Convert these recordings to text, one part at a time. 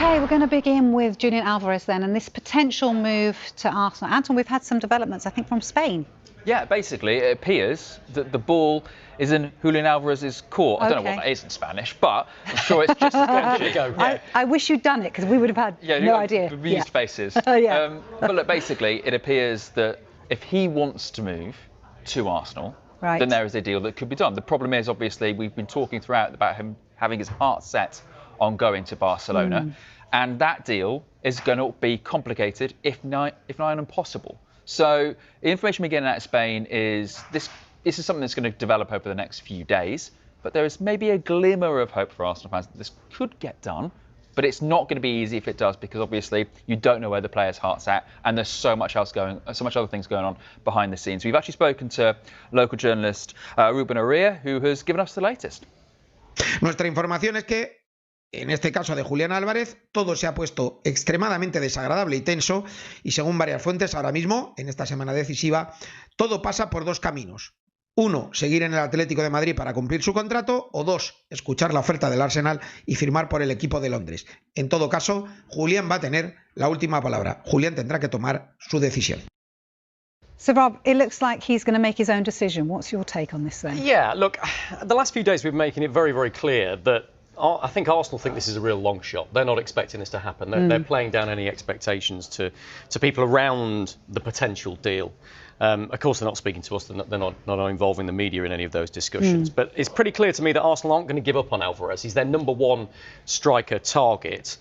OK, we're going to begin with Julian Alvarez then, and this potential move to Arsenal. Anton, we've had some developments, I think, from Spain. Yeah, basically, it appears that the ball is in Julian Alvarez's court. I don't know what that is in Spanish, but I'm sure it's just as good. Yeah. I wish you'd done it, because we would have had no idea. We used faces. Yeah. But look, basically, it appears that if he wants to move to Arsenal, right, then there is a deal that could be done. The problem is, obviously, we've been talking throughout about him having his heart set on going to Barcelona, and that deal is going to be complicated, if not impossible. So the information we're getting out of Spain is this is something that's going to develop over the next few days, but there is maybe a glimmer of hope for Arsenal fans that this could get done, but it's not going to be easy if it does, because obviously you don't know where the player's heart's at, and there's so much other things going on behind the scenes. We've actually spoken to local journalist Ruben Oria, who has given us the latest. Nuestra información es que en este caso de Julián Álvarez, todo se ha puesto extremadamente desagradable y tenso, y según varias fuentes, ahora mismo, en esta semana decisiva, todo pasa por dos caminos. Uno, seguir en el Atlético de Madrid para cumplir su contrato, o dos, escuchar la oferta del Arsenal y firmar por el equipo de Londres. En todo caso, Julián va a tener la última palabra. Julián tendrá que tomar su decisión. So, Rob, it looks like he's going to make his own decision. What's your take on this then? Yeah, look, the last few days we've been making it very, very clear that I think Arsenal think this is a real long shot. They're not expecting this to happen. They're playing down any expectations to people around the potential deal. Of course, they're not speaking to us. They're not involving the media in any of those discussions. But it's pretty clear to me that Arsenal aren't going to give up on Alvarez. He's their #1 striker target.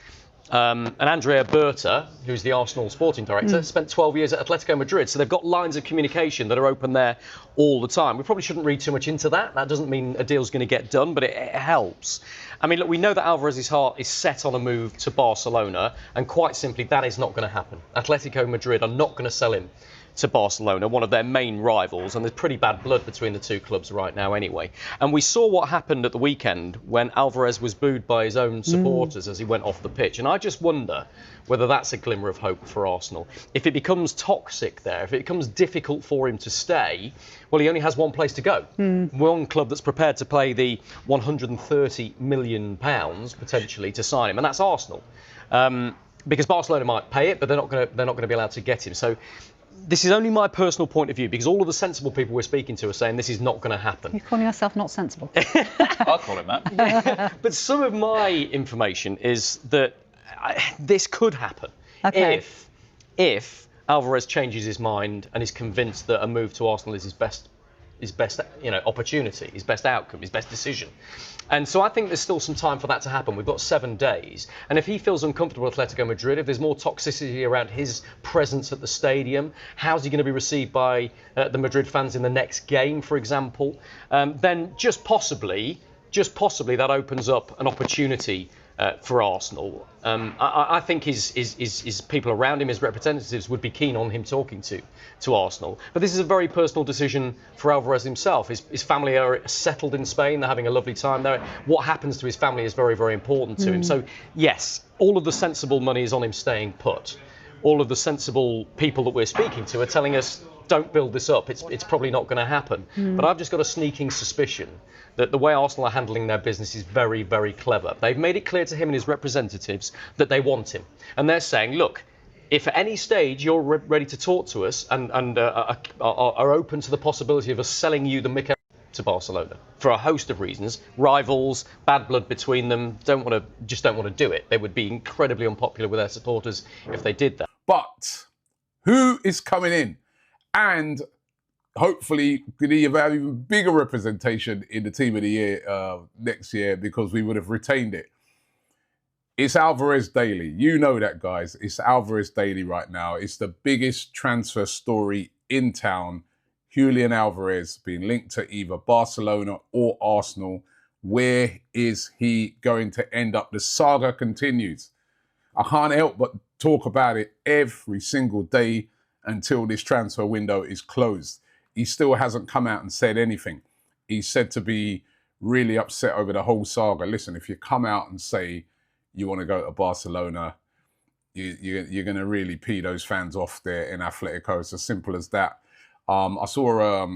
And Andrea Berta, who's the Arsenal sporting director, spent 12 years at Atletico Madrid. So they've got lines of communication that are open there all the time. We probably shouldn't read too much into that. That doesn't mean a deal's going to get done, but it helps. I mean, look, we know that Alvarez's heart is set on a move to Barcelona, and quite simply, that is not going to happen. Atletico Madrid are not going to sell him to Barcelona, one of their main rivals, and there's pretty bad blood between the two clubs right now anyway. And we saw what happened at the weekend when Alvarez was booed by his own supporters as he went off the pitch, and I just wonder whether that's a glimmer of hope for Arsenal. If it becomes toxic there, if it becomes difficult for him to stay, well, he only has one place to go. One club that's prepared to pay the £130 million potentially to sign him, and that's Arsenal. Because Barcelona might pay it, but they're not going to be allowed to get him. So this is only my personal point of view, because all of the sensible people we're speaking to are saying this is not going to happen. You're calling yourself not sensible. I'll call it that. Yeah. But some of my information is that this could happen if Alvarez changes his mind and is convinced that a move to Arsenal is his best opportunity, his best outcome, his best decision. And so I think there's still some time for that to happen. We've got 7 days. And if he feels uncomfortable with Atletico Madrid, if there's more toxicity around his presence at the stadium, how's he going to be received by the Madrid fans in the next game, for example, then just possibly that opens up an opportunity for Arsenal. I think his people around him, his representatives, would be keen on him talking to Arsenal. But this is a very personal decision for Alvarez himself. His family are settled in Spain. They're having a lovely time there. What happens to his family is very, very important to him. So, yes, all of the sensible money is on him staying put. All of the sensible people that we're speaking to are telling us, don't build this up. It's probably not going to happen. But I've just got a sneaking suspicion that the way Arsenal are handling their business is very, very clever. They've made it clear to him and his representatives that they want him. And they're saying, look, if at any stage you're ready to talk to us and are open to the possibility of us selling you the Mikel to Barcelona for a host of reasons, rivals, bad blood between them, don't want to do it. They would be incredibly unpopular with their supporters if they did that. But who is coming in? And hopefully could have even bigger representation in the team of the year next year, because we would have retained it. It's Alvarez Daily. You know that, guys. It's Alvarez Daily right now. It's the biggest transfer story in town. Julian Alvarez being linked to either Barcelona or Arsenal. Where is he going to end up? The saga continues. I can't help but talk about it every single day until this transfer window is closed. He still hasn't come out and said anything. He's said to be really upset over the whole saga. Listen, if you come out and say you want to go to Barcelona, you're going to really pee those fans off there in Atletico. It's as simple as that. I saw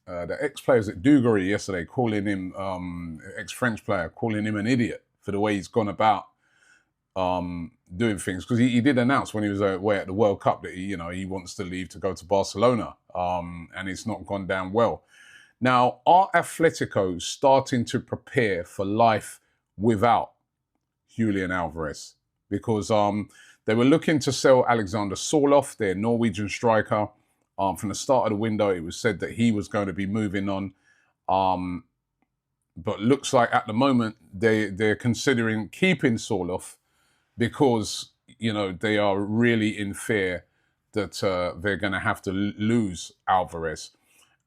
the ex-players at Dugarry yesterday calling him, ex-French player, calling him an idiot for the way he's gone about doing things, because he did announce when he was away at the World Cup that he wants to leave to go to Barcelona, and it's not gone down well. Now, are Atletico starting to prepare for life without Julian Alvarez? Because they were looking to sell Alexander Sørloth, their Norwegian striker. From the start of the window, it was said that he was going to be moving on. But looks like at the moment they're considering keeping Sørloth because, they are really in fear that they're going to have to lose Alvarez.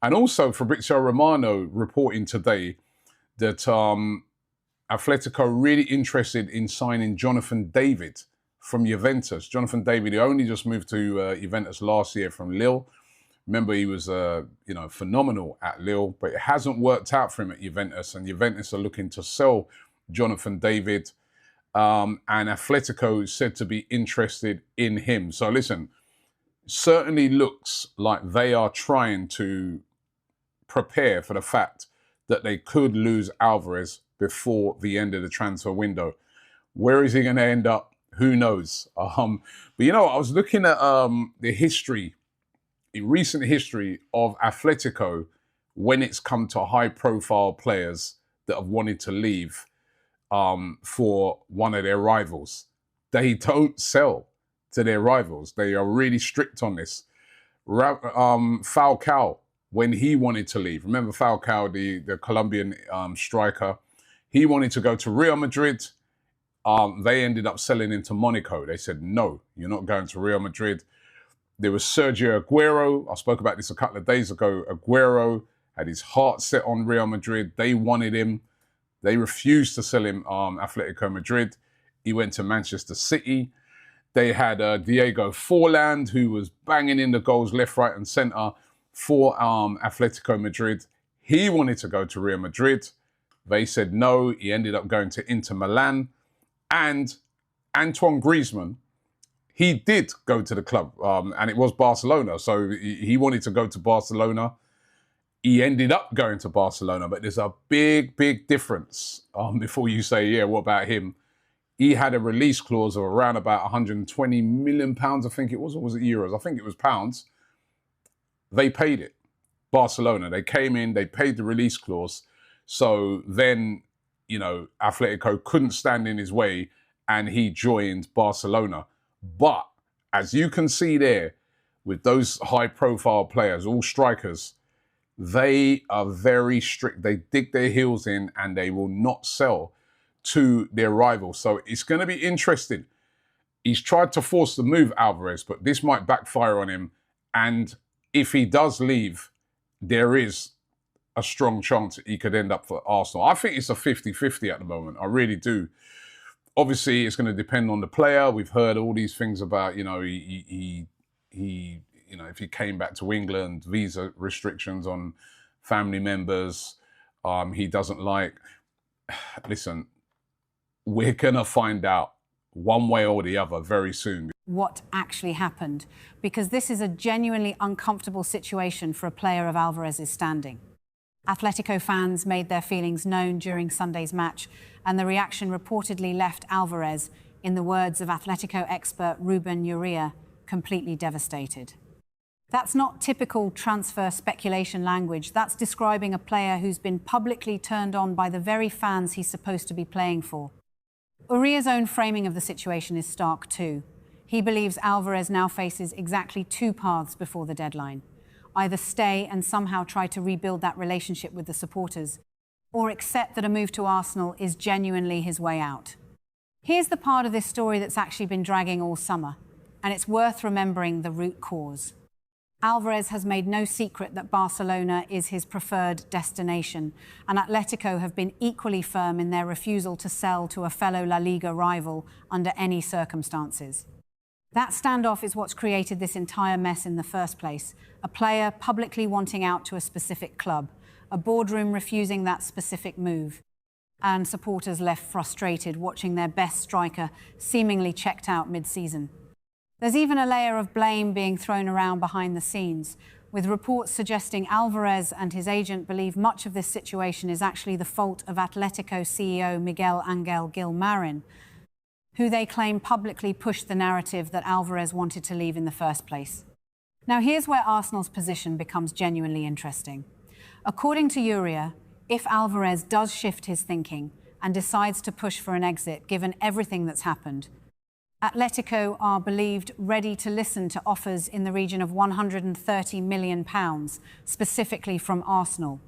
And also Fabrizio Romano reporting today that Atletico are really interested in signing Jonathan David from Juventus. Jonathan David, who only just moved to Juventus last year from Lille. Remember, he was phenomenal at Lille, but it hasn't worked out for him at Juventus, and Juventus are looking to sell Jonathan David, and Atletico is said to be interested in him. So listen, certainly looks like they are trying to prepare for the fact that they could lose Alvarez before the end of the transfer window. Where is he going to end up? Who knows? But I was looking at the recent history of Atletico when it's come to high-profile players that have wanted to leave for one of their rivals. They don't sell to their rivals. They are really strict on this. Falcao, when he wanted to leave, remember Falcao, the Colombian striker, he wanted to go to Real Madrid. They ended up selling him to Monaco. They said, no, you're not going to Real Madrid. There was Sergio Aguero. I spoke about this a couple of days ago. Aguero had his heart set on Real Madrid. They wanted him. They refused to sell him Atletico Madrid. He went to Manchester City. They had Diego Forlán, who was banging in the goals left, right, and centre for Atletico Madrid. He wanted to go to Real Madrid. They said no. He ended up going to Inter Milan. And Antoine Griezmann, he did go to the club, and it was Barcelona. So he wanted to go to Barcelona. He ended up going to Barcelona, but there's a big, big difference before you say, yeah, what about him? He had a release clause of around about 120 million pounds, I think it was, or was it euros? I think it was pounds. They paid it. Barcelona, they came in, they paid the release clause. So then, Atletico couldn't stand in his way and he joined Barcelona. But as you can see there, with those high-profile players, all strikers, they are very strict. They dig their heels in and they will not sell to their rivals. So it's going to be interesting. He's tried to force the move, Alvarez, but this might backfire on him. And if he does leave, there is a strong chance he could end up for Arsenal. I think it's a 50-50 at the moment. I really do. Obviously, it's going to depend on the player. We've heard all these things about, he if he came back to England, visa restrictions on family members, he doesn't like. Listen, we're going to find out one way or the other very soon. What actually happened, because this is a genuinely uncomfortable situation for a player of Alvarez's standing. Atletico fans made their feelings known during Sunday's match, and the reaction reportedly left Alvarez, in the words of Atletico expert Ruben Uria, completely devastated. That's not typical transfer speculation language. That's describing a player who's been publicly turned on by the very fans he's supposed to be playing for. Uria's own framing of the situation is stark too. He believes Alvarez now faces exactly two paths before the deadline. Either stay and somehow try to rebuild that relationship with the supporters, or accept that a move to Arsenal is genuinely his way out. Here's the part of this story that's actually been dragging all summer, and it's worth remembering the root cause. Alvarez has made no secret that Barcelona is his preferred destination, and Atletico have been equally firm in their refusal to sell to a fellow La Liga rival under any circumstances. That standoff is what's created this entire mess in the first place. A player publicly wanting out to a specific club, a boardroom refusing that specific move, and supporters left frustrated watching their best striker seemingly checked out mid-season. There's even a layer of blame being thrown around behind the scenes, with reports suggesting Alvarez and his agent believe much of this situation is actually the fault of Atletico CEO Miguel Ángel Gil Marin. who they claim publicly pushed the narrative that Alvarez wanted to leave in the first place. Now here's where Arsenal's position becomes genuinely interesting. According to Uria, if Alvarez does shift his thinking and decides to push for an exit, given everything that's happened, Atletico are believed ready to listen to offers in the region of £130 million, specifically from Arsenal.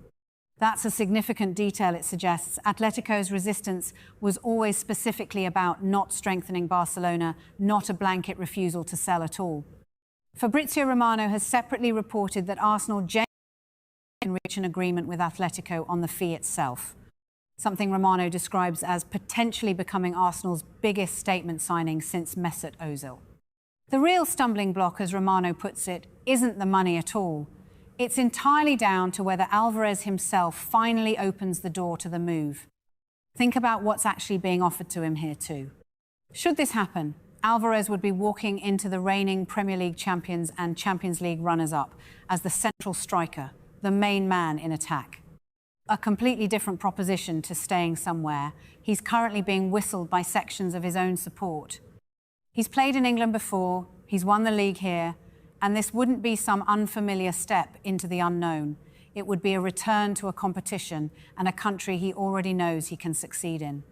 That's a significant detail, it suggests. Atletico's resistance was always specifically about not strengthening Barcelona, not a blanket refusal to sell at all. Fabrizio Romano has separately reported that Arsenal genuinely can reach an agreement with Atletico on the fee itself, something Romano describes as potentially becoming Arsenal's biggest statement signing since Mesut Ozil. The real stumbling block, as Romano puts it, isn't the money at all. It's entirely down to whether Alvarez himself finally opens the door to the move. Think about what's actually being offered to him here too. Should this happen, Alvarez would be walking into the reigning Premier League champions and Champions League runners-up as the central striker, the main man in attack. A completely different proposition to staying somewhere. He's currently being whistled by sections of his own support. He's played in England before, he's won the league here, and this wouldn't be some unfamiliar step into the unknown. It would be a return to a competition and a country he already knows he can succeed in.